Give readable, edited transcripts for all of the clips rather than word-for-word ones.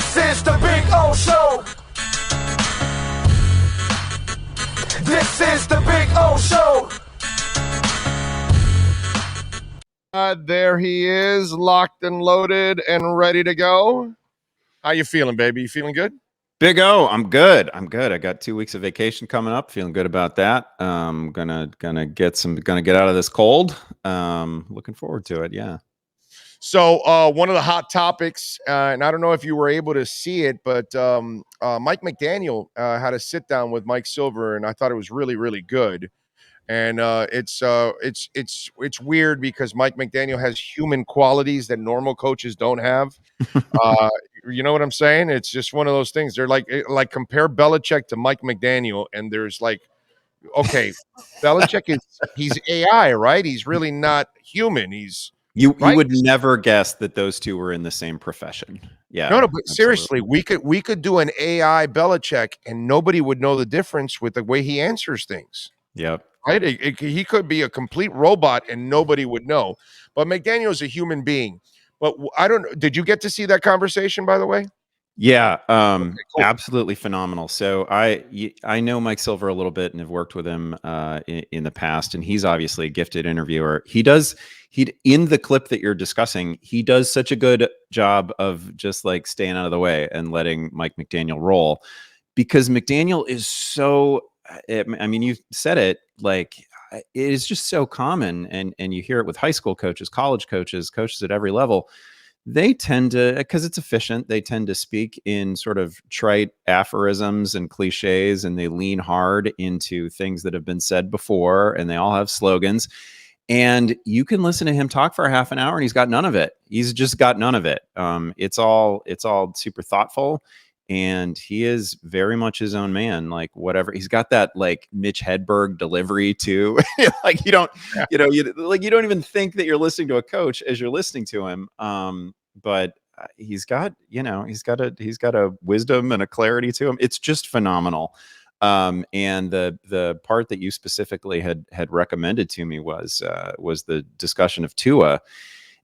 This is the Big O Show. This is the Big O Show. There he is, locked and loaded and ready to go. How you feeling, baby? You feeling good? Big O, I'm good. I got 2 weeks of vacation coming up. Feeling good about that. Gonna get out of this cold. Looking forward to it. Yeah. So one of the hot topics, and I don't know if you were able to see it, but Mike McDaniel had a sit down with Mike Silver, and I thought it was really, really good. And it's weird because Mike McDaniel has human qualities that normal coaches don't have. You know what I'm saying? It's just one of those things. They're like compare Belichick to Mike McDaniel, and there's like, okay, Belichick he's AI, right? He's really not human. He's You right? would never guess that those two were in the same profession. Yeah. No, but absolutely. seriously, we could do an AI Belichick, and nobody would know the difference with the way he answers things. Yep. Right? He could be a complete robot and nobody would know. But McDaniel is a human being. But I don't know. Did you get to see that conversation, by the way? Yeah, Okay, cool. absolutely phenomenal. So I know Mike Silver a little bit and have worked with him in the past, and he's obviously a gifted interviewer. He in the clip that you're discussing, he does such a good job of just like staying out of the way and letting Mike McDaniel roll, because McDaniel is so. I mean, you said it, like it is just so common, and you hear it with high school coaches, college coaches, coaches at every level. They tend to, because it's efficient, they tend to speak in sort of trite aphorisms and cliches, and they lean hard into things that have been said before, and they all have slogans. And you can listen to him talk for a half an hour, and he's got none of it. He's just got none of it. It's all super thoughtful, and he is very much his own man. Like whatever, he's got that like Mitch Hedberg delivery too. Like you don't even think that you're listening to a coach as you're listening to him. But he's got a wisdom and a clarity to him. It's just phenomenal. And the part that you specifically had recommended to me was the discussion of Tua.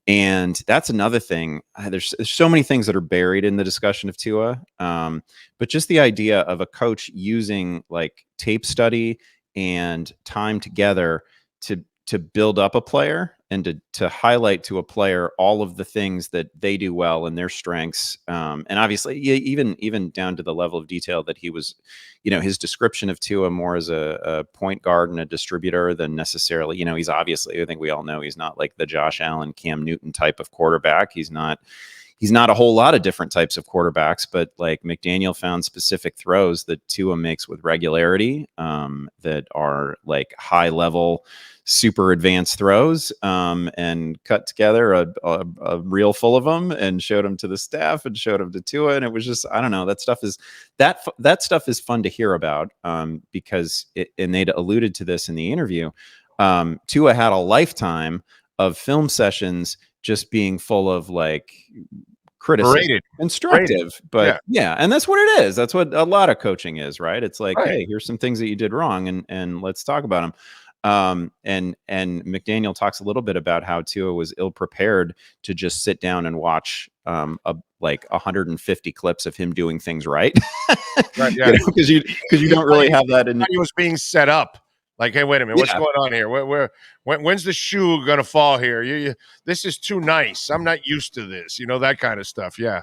And that's another thing. There's so many things that are buried in the discussion of Tua. But just the idea of a coach using like tape study and time together to build up a player and to highlight to a player all of the things that they do well and their strengths. And obviously, even down to the level of detail that he was, his description of Tua more as a point guard and a distributor than necessarily, he's obviously, I think we all know he's not like the Josh Allen, Cam Newton type of quarterback. He's not a whole lot of different types of quarterbacks, but like McDaniel found specific throws that Tua makes with regularity, that are like high level, super advanced throws, and cut together a reel full of them and showed them to the staff and showed them to Tua. And it was just, I don't know, that stuff is fun to hear about, because and they'd alluded to this in the interview. Tua had a lifetime of film sessions just being full of like criticism, instructive, but yeah, and that's what it is. That's what a lot of coaching is, right? It's like, hey, here's some things that you did wrong, and let's talk about them. And McDaniel talks a little bit about how Tua was ill prepared to just sit down and watch like 150 clips of him doing things right. Right, yeah, because you don't really have that in. He was being set up. Like, hey, wait a minute, what's going on here? When's the shoe gonna fall here? This is too nice. I'm not used to this. That kind of stuff. Yeah.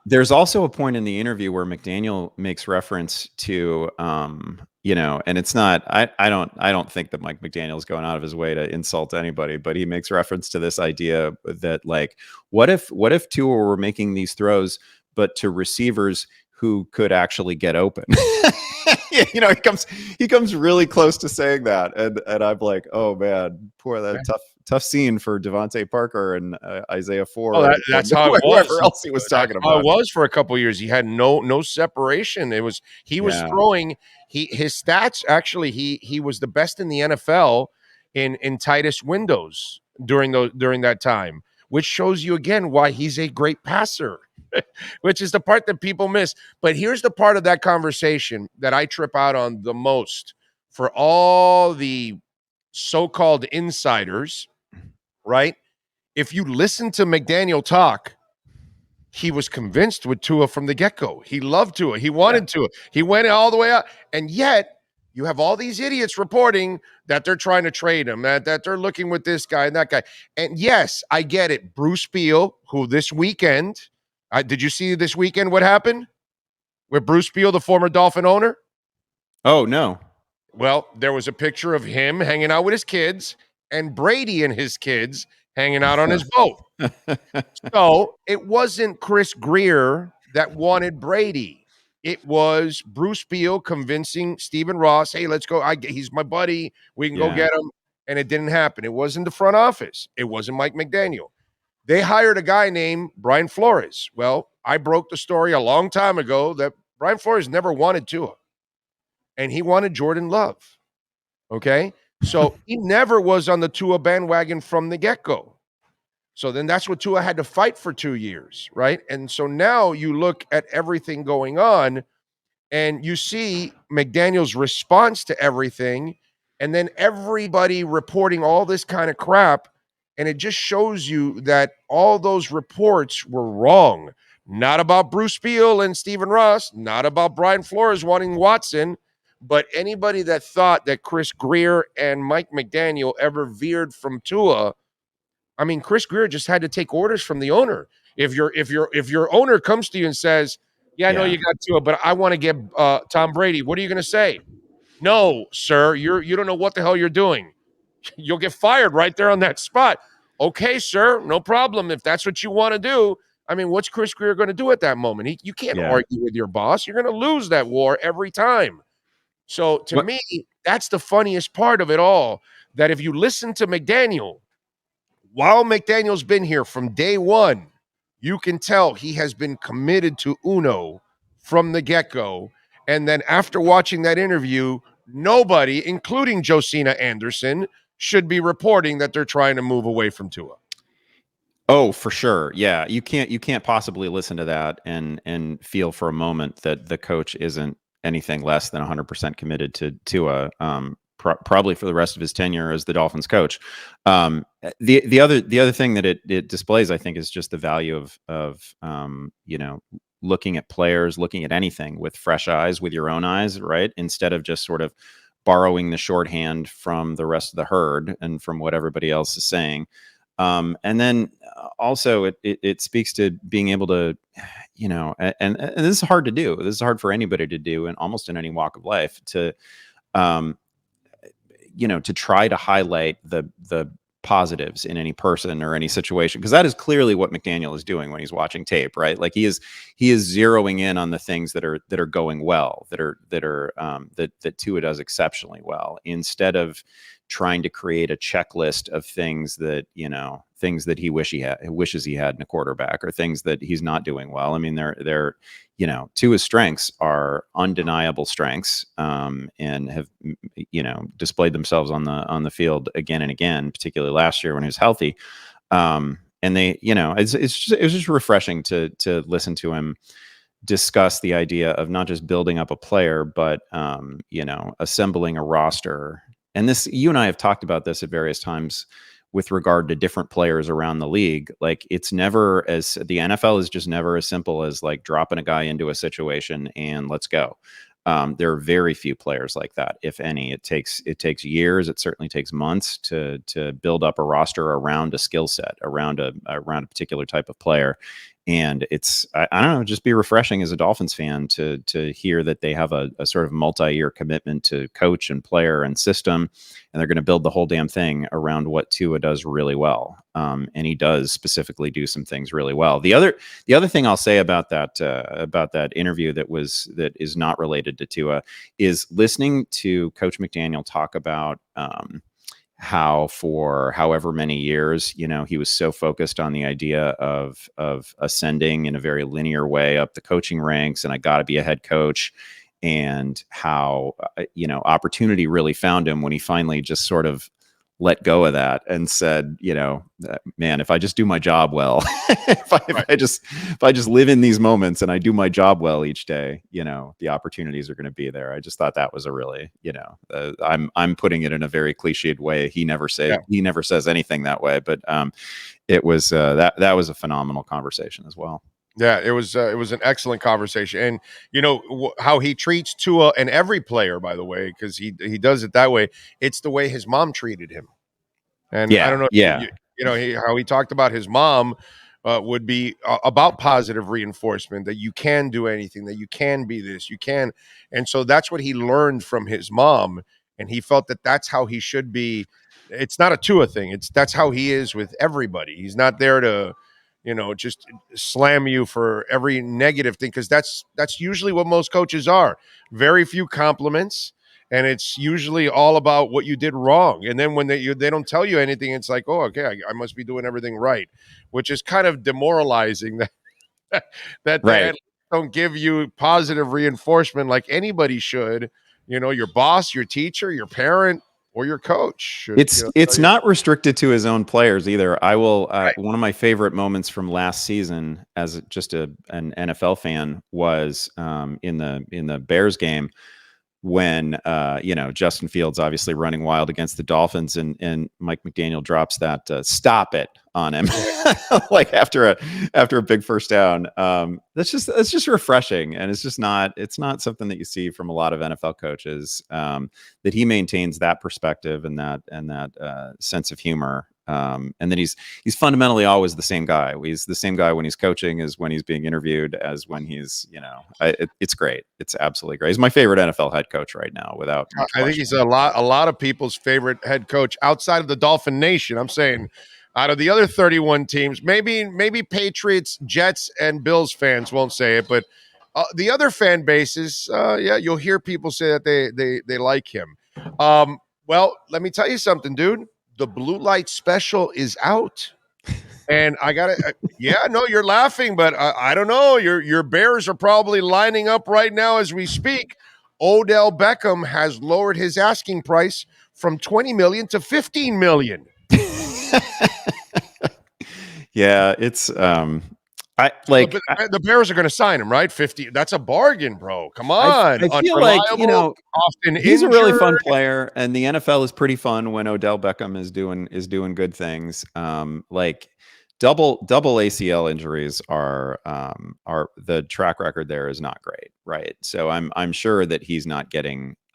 There's also a point in the interview where McDaniel makes reference to, and it's not. I don't think that Mike McDaniel is going out of his way to insult anybody, but he makes reference to this idea that like, what if Tua were making these throws, but to receivers who could actually get open? He comes really close to saying that, and I'm like, oh man, poor that tough scene for Devontae Parker and Isaiah Ford. Oh, that's how it was. Whoever else he was talking about. It was for a couple of years. He had no separation. He was throwing. His stats actually. He was the best in the NFL in tightest windows during that time, which shows you again why he's a great passer. Which is the part that people miss. But here's the part of that conversation that I trip out on the most for all the so-called insiders, right? If you listen to McDaniel talk, he was convinced with Tua from the get-go. He loved Tua. He wanted Tua. He went all the way out. And yet, you have all these idiots reporting that they're trying to trade him, that they're looking with this guy and that guy. And yes, I get it. Bruce Beal, who this weekend, did you see this weekend what happened with Bruce Beal, the former Dolphin owner? Oh, no. Well, there was a picture of him hanging out with his kids and Brady and his kids hanging out on his boat. So it wasn't Chris Greer that wanted Brady. It was Bruce Beal convincing Stephen Ross, hey, let's go. He's my buddy. We can go get him. And it didn't happen. It wasn't the front office. It wasn't Mike McDaniel. They hired a guy named Brian Flores. Well, I broke the story a long time ago that Brian Flores never wanted Tua. And he wanted Jordan Love. Okay? So he never was on the Tua bandwagon from the get-go. So then that's what Tua had to fight for 2 years, right? And so now you look at everything going on and you see McDaniel's response to everything and then everybody reporting all this kind of crap. And it just shows you that all those reports were wrong. Not about Bruce Beal and Stephen Ross, not about Brian Flores wanting Watson, but anybody that thought that Chris Greer and Mike McDaniel ever veered from Tua. I mean, Chris Greer just had to take orders from the owner. If your owner comes to you and says, "Yeah, I know you got Tua, but I want to get Tom Brady," what are you going to say? No, sir, you don't know what the hell you're doing. You'll get fired right there on that spot. Okay, sir, no problem. If that's what you want to do, I mean, what's Chris Greer going to do at that moment? You can't argue with your boss. You're going to lose that war every time. So to me, that's the funniest part of it all. That if you listen to McDaniel. While McDaniel's been here from day one, you can tell he has been committed to Uno from the get-go. And then after watching that interview, nobody, including Josina Anderson, should be reporting that they're trying to move away from Tua. Oh, for sure. Yeah. You can't possibly listen to that and feel for a moment that the coach isn't anything less than 100% committed to Tua. Probably for the rest of his tenure as the Dolphins coach. The other thing that it displays, I think, is just the value of looking at players, looking at anything with fresh eyes, with your own eyes, right? Instead of just sort of borrowing the shorthand from the rest of the herd and from what everybody else is saying. And then also it speaks to being able to, and this is hard to do. This is hard for anybody to do, and almost in any walk of life, to try to highlight the positives in any person or any situation, because that is clearly what McDaniel is doing when he's watching tape, right? Like he is zeroing in on the things that are going well, that Tua does exceptionally well, instead of trying to create a checklist of things that he wishes he had in a quarterback, or things that he's not doing well. I mean, they're Tua's strengths are undeniable strengths, and have displayed themselves on the field again and again, particularly last year when he was healthy. And they, it was just refreshing to listen to him discuss the idea of not just building up a player, but assembling a roster. And this, you and I have talked about this at various times with regard to different players around the league. Like, it's never the NFL is just never as simple as like dropping a guy into a situation and let's go. There are very few players like that, if any. It takes years. It certainly takes months to build up a roster around a skill set, around a particular type of player. And it's, I don't know, just be refreshing as a Dolphins fan to hear that they have a sort of multi-year commitment to coach and player and system, and they're going to build the whole damn thing around what Tua does really well. And he does specifically do some things really well. The other thing I'll say about that interview that is not related to Tua is listening to Coach McDaniel talk about how for however many years, he was so focused on the idea of ascending in a very linear way up the coaching ranks, and I got to be a head coach, and how, opportunity really found him when he finally just sort of let go of that and said, man, if I just do my job well, if I just live in these moments and I do my job well each day, the opportunities are going to be there. I just thought that was a really, I'm putting it in a very cliched way. He never says anything that way, but it was that was a phenomenal conversation as well. Yeah, it was an excellent conversation, and you know how he treats Tua and every player, by the way, because he does it that way. It's the way his mom treated him. And I don't Yeah, know, yeah, you know, how he talked about his mom would be about positive reinforcement that you can do anything, that you can be this, you can. And so that's what he learned from his mom. And he felt that that's how he should be. It's not a Tua thing. That's how he is with everybody. He's not there to, you know, just slam you for every negative thing because that's usually what most coaches are. Very few compliments, and it's usually all about what you did wrong. And then when they don't tell you anything, it's like, oh, okay, I must be doing everything right, which is kind of demoralizing that they right. don't give you positive reinforcement like anybody should. You know, your boss, your teacher, your parent, or your coach should. You know, tell It's you. not restricted to his own players either. I will. Right. One of my favorite moments from last season, as just an NFL fan, was in the Bears game when you know, Justin Fields obviously running wild against the Dolphins, and Mike McDaniel drops that stop it on him like after a big first down. That's just refreshing, and it's not something that you see from a lot of NFL coaches, that he maintains that perspective and that sense of humor. And then he's fundamentally always the same guy. He's the same guy when he's coaching as when he's being interviewed, as when he's, you know, it's great. It's absolutely great. He's my favorite NFL head coach right now, without much I think he's question. a lot of people's favorite head coach outside of the Dolphin Nation. I'm saying out of the other 31 teams, maybe Patriots, Jets, and Bills fans won't say it, but the other fan bases, yeah, you'll hear people say that they like him. Well, let me tell you something, dude. The blue light special is out. And I got to, yeah, no, you're laughing, but I don't know. Your Bears are probably lining up right now as we speak. Odell Beckham has lowered his asking price from 20 million to 15 million. Yeah, it's I So like the Bears are going to sign him, right? 50. That's a bargain, bro. Come on. I feel like, you Unreliable, know, often he's a really injured. fun player, and the NFL is pretty fun when Odell Beckham is doing good things. Like double ACL injuries are the track record there is not great, right? So I'm sure that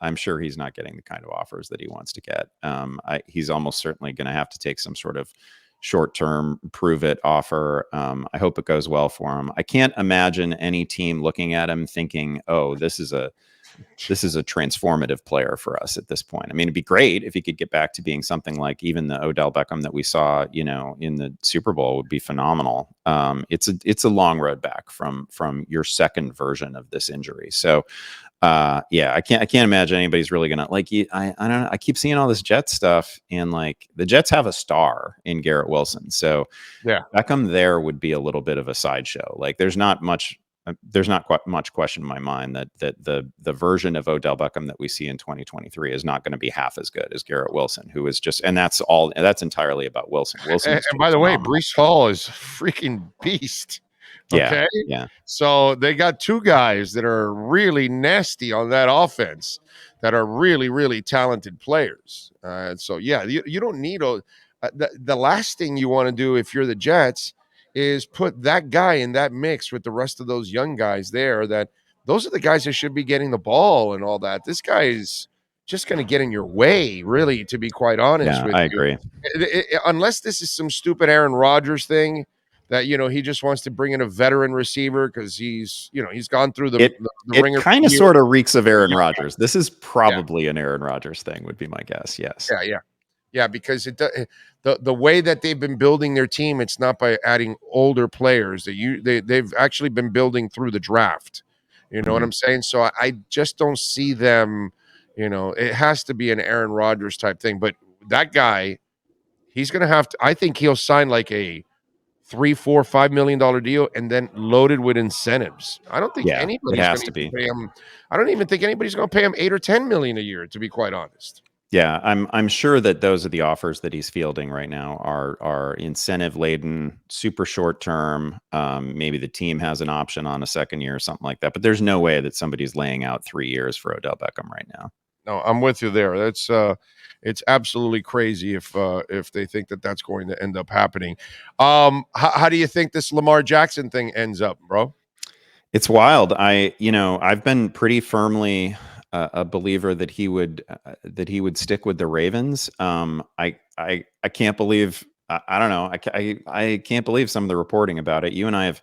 I'm sure he's not getting the kind of offers that he wants to get. He's almost certainly going to have to take some sort of short-term prove it offer. I hope it goes well for him. I can't imagine any team looking at him thinking, oh, this is a transformative player for us at this point. I mean, it'd be great if he could get back to being something like even the Odell Beckham that we saw, you know, in the Super Bowl would be phenomenal. It's a long road back from your second version of this injury. So, yeah, I can't imagine anybody's really gonna like. I don't know. I keep seeing all this Jets stuff, and like the Jets have a star in Garrett Wilson, so Yeah. Beckham there would be a little bit of a sideshow. Like there's not quite much question in my mind that the version of Odell Beckham that we see in 2023 is not going to be half as good as Garrett Wilson, who is just, and that's entirely about Wilson. Wilson is And by just the way, phenomenal. Brees Hall is a freaking beast. Yeah, Okay. yeah, So they got two guys that are really nasty on that offense that are really, really talented players. So, yeah, you don't need the last thing you want to do if you're the Jets is put that guy in that mix with the rest of those young guys there. That those are the guys that should be getting the ball and all that. This guy is just going to get in your way, really, to be quite honest yeah. with I you. agree. Unless this is some stupid Aaron Rodgers thing that, you know, he just wants to bring in a veteran receiver because he's gone through It the it ringer for kind of years. sort of reeks of Aaron Yeah, Rodgers. This is yeah, probably an Aaron Rodgers thing, would be my guess. Yes. yeah, because the way that they've been building their team, it's not by adding older players. They've actually been building through the draft. You know what Mhm. I'm saying? So I just don't see them. You know, it has to be an Aaron Rodgers type thing. But that guy, he's going to have to. I think he'll sign like a 3, 4, $5 million deal and then loaded with incentives. I don't think Yeah, it anybody's going has to to be. pay him. I don't even think anybody's going to pay him 8 or 10 million a year, to be quite honest. Yeah, I'm sure that those are the offers that he's fielding right now are incentive laden, super short term. Maybe the team has an option on a second year or something like that. But there's no way that somebody's laying out 3 years for Odell Beckham right now. No, I'm with you there. That's it's absolutely crazy if they think that that's going to end up happening. How do you think this Lamar Jackson thing ends up, bro? It's wild. I've been pretty firmly a believer that he would stick with the Ravens. I can't believe. I don't know. I can't believe some of the reporting about it. You and I have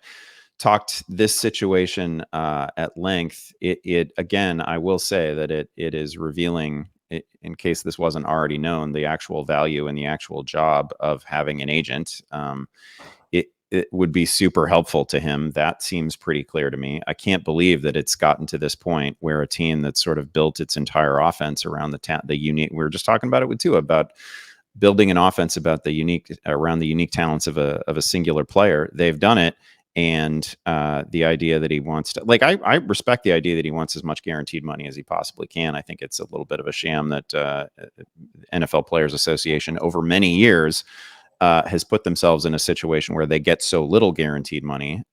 talked this situation at length. It again, I will say that it is revealing, in case this wasn't already known, the actual value and the actual job of having an agent. It would be super helpful to him. That seems pretty clear to me. I can't believe that it's gotten to this point where a team that's sort of built its entire offense around the unique. We were just talking about it with Tua about building an offense about around the unique talents of a singular player. They've done it. And the idea that he wants to, like, I respect the idea that he wants as much guaranteed money as he possibly can. I think it's a little bit of a sham that NFL Players Association over many years has put themselves in a situation where they get so little guaranteed money.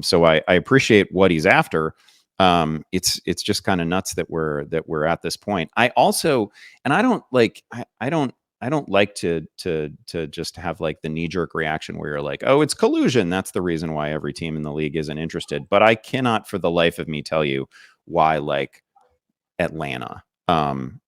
So I appreciate what he's after. It's just kind of nuts that we're at this point. I also, and I don't like, I don't like to just have like the knee jerk reaction where you're like, oh, it's collusion. That's the reason why every team in the league isn't interested. But I cannot for the life of me tell you why like Atlanta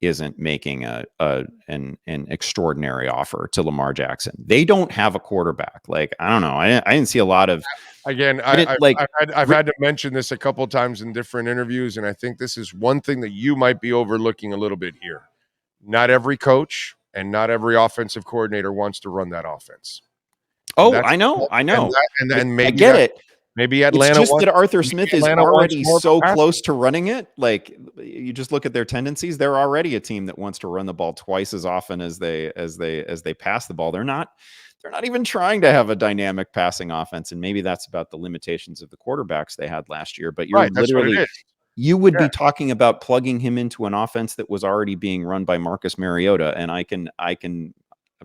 isn't making an extraordinary offer to Lamar Jackson. They don't have a quarterback. Like, I don't know. I didn't see a lot of. Again, I've had to mention this a couple of times in different interviews, and I think this is one thing that you might be overlooking a little bit here. Not every coach and not every offensive coordinator wants to run that offense. I know. And maybe I get it. Maybe Atlanta. It's just that Arthur Smith is already so close to running it. Like, you just look at their tendencies. They're already a team that wants to run the ball twice as often as they pass the ball. They're not even trying to have a dynamic passing offense. And maybe that's about the limitations of the quarterbacks they had last year. But you're literally, you would be talking about plugging him into an offense that was already being run by Marcus Mariota. And I can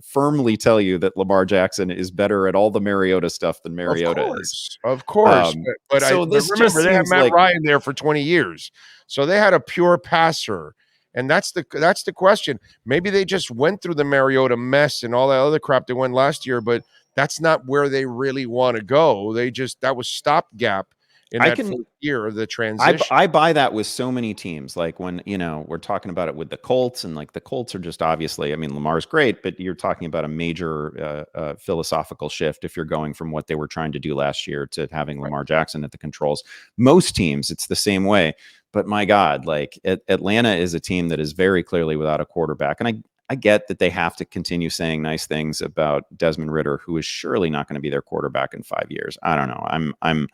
firmly tell you that Lamar Jackson is better at all the Mariota stuff than Mariota is. Of course. But remember, they had Matt Ryan there for 20 years. So they had a pure passer. And that's the question. Maybe they just went through the Mariota mess and all that other crap they went last year, but that's not where they really want to go. That was stopgap in that first year of the transition. I buy that with so many teams. Like when, we're talking about it with the Colts, and like the Colts are just obviously, I mean, Lamar's great, but you're talking about a major philosophical shift if you're going from what they were trying to do last year to having Lamar Jackson at the controls. Most teams, it's the same way. But my God, like Atlanta is a team that is very clearly without a quarterback. And I get that they have to continue saying nice things about Desmond Ridder, who is surely not going to be their quarterback in 5 years. I don't know.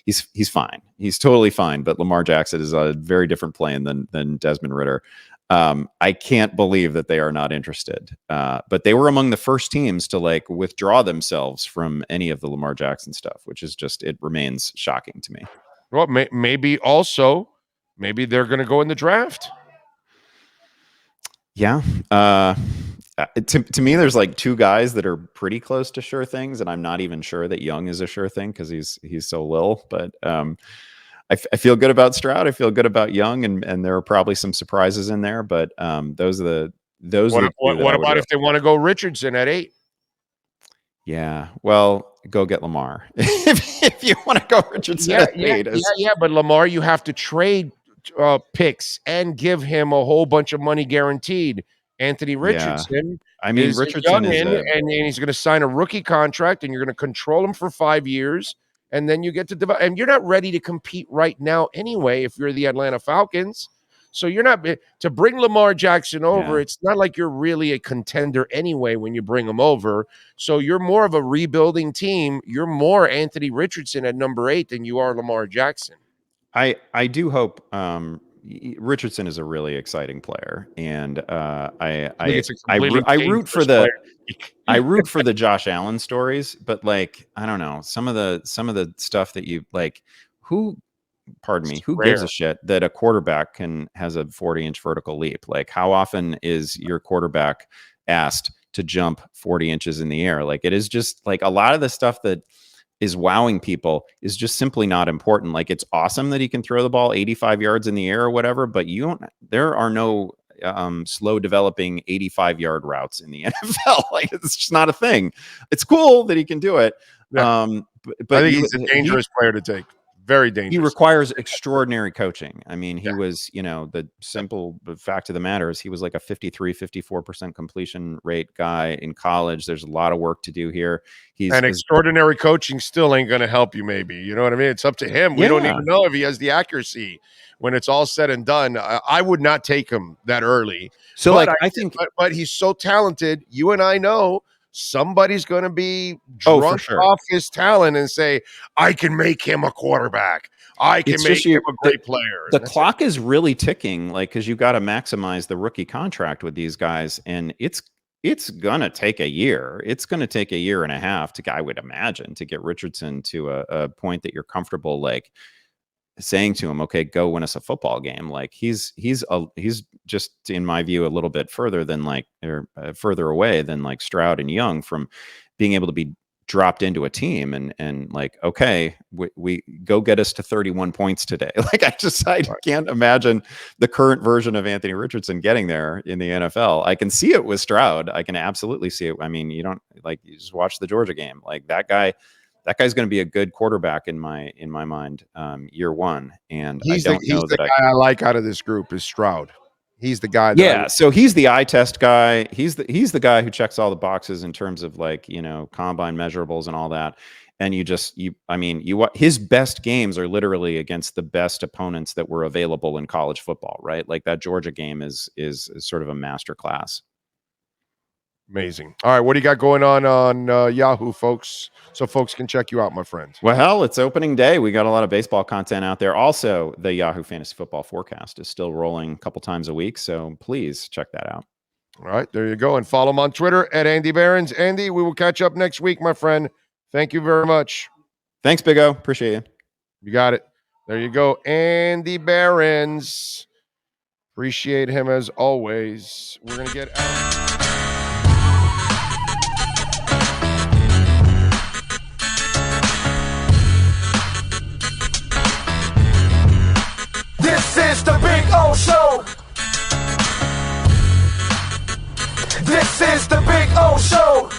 He's fine. He's totally fine. But Lamar Jackson is a very different plane than Desmond Ridder. I can't believe that they are not interested. But they were among the first teams to like withdraw themselves from any of the Lamar Jackson stuff, which is just, it remains shocking to me. Well, maybe they're going to go in the draft. Yeah. To me, there's like two guys that are pretty close to sure things, and I'm not even sure that Young is a sure thing because he's so little. But I feel good about Stroud. I feel good about Young, and there are probably some surprises in there. But those are the What about if they want to go Richardson at 8? Yeah, well, go get Lamar if you want to go Richardson at 8. Yeah, but Lamar, you have to trade picks and give him a whole bunch of money guaranteed. Anthony Richardson. I mean, Richardson is and he's going to sign a rookie contract, and you're going to control him for 5 years, and then you get to develop. And you're not ready to compete right now anyway if you're the Atlanta Falcons. So you're not to bring Lamar Jackson over. Yeah. It's not like you're really a contender anyway when you bring him over. So you're more of a rebuilding team. You're more Anthony Richardson at number 8 than you are Lamar Jackson. I do hope Richardson is a really exciting player, and I root for the Josh Allen stories, but like I don't know some of the stuff that you like. Who gives a shit that a quarterback has a 40-inch vertical leap? Like, how often is your quarterback asked to jump 40 inches in the air? Like, it is just like a lot of the stuff that is wowing people is just simply not important. Like, it's awesome that he can throw the ball 85 yards in the air or whatever, but slow developing 85-yard routes in the NFL. Like, it's just not a thing. It's cool that he can do it. Yeah. But I think he's a dangerous player to take. Very dangerous. He requires extraordinary coaching. I mean, he was, the simple fact of the matter is he was like a 54% completion rate guy in college. There's a lot of work to do here. And extraordinary coaching still ain't going to help you, maybe. You know what I mean? It's up to him. We don't even know if he has the accuracy when it's all said and done. I would not take him that early. So, but I think but he's so talented. You and I know somebody's going to be drunk off his talent and say, I can make him a quarterback. I can make him a great player. The clock is really ticking, because you got to maximize the rookie contract with these guys. And it's going to take a year. It's going to take a year and a half I would imagine, to get Richardson to a point that you're comfortable, saying to him, okay, go win us a football game. Like he's just, in my view, a little bit further than further away than Stroud and Young from being able to be dropped into a team and okay, we go get us to 31 points today. I can't imagine the current version of Anthony Richardson getting there in the NFL. I can see it with Stroud. I can absolutely see it. I mean, you just watch the Georgia game. That guy's going to be a good quarterback in my mind, year one. And he's the guy I like out of this group is Stroud. He's the guy. So he's the eye test guy. He's the guy who checks all the boxes in terms of combine measurables and all that. And his best games are literally against the best opponents that were available in college football, right? Like that Georgia game is sort of a master class. Amazing. All right, what do you got going on Yahoo, folks? So folks can check you out, my friends. Well, it's opening day. We got a lot of baseball content out there. Also, the Yahoo Fantasy Football Forecast is still rolling a couple times a week, so please check that out. All right, there you go. And follow him on Twitter at Andy Behrens. Andy, we will catch up next week, my friend. Thank you very much. Thanks, Big O. Appreciate you. You got it. There you go. Andy Behrens. Appreciate him as always. We're going to get out. This is the Big O Show. This is the Big O Show.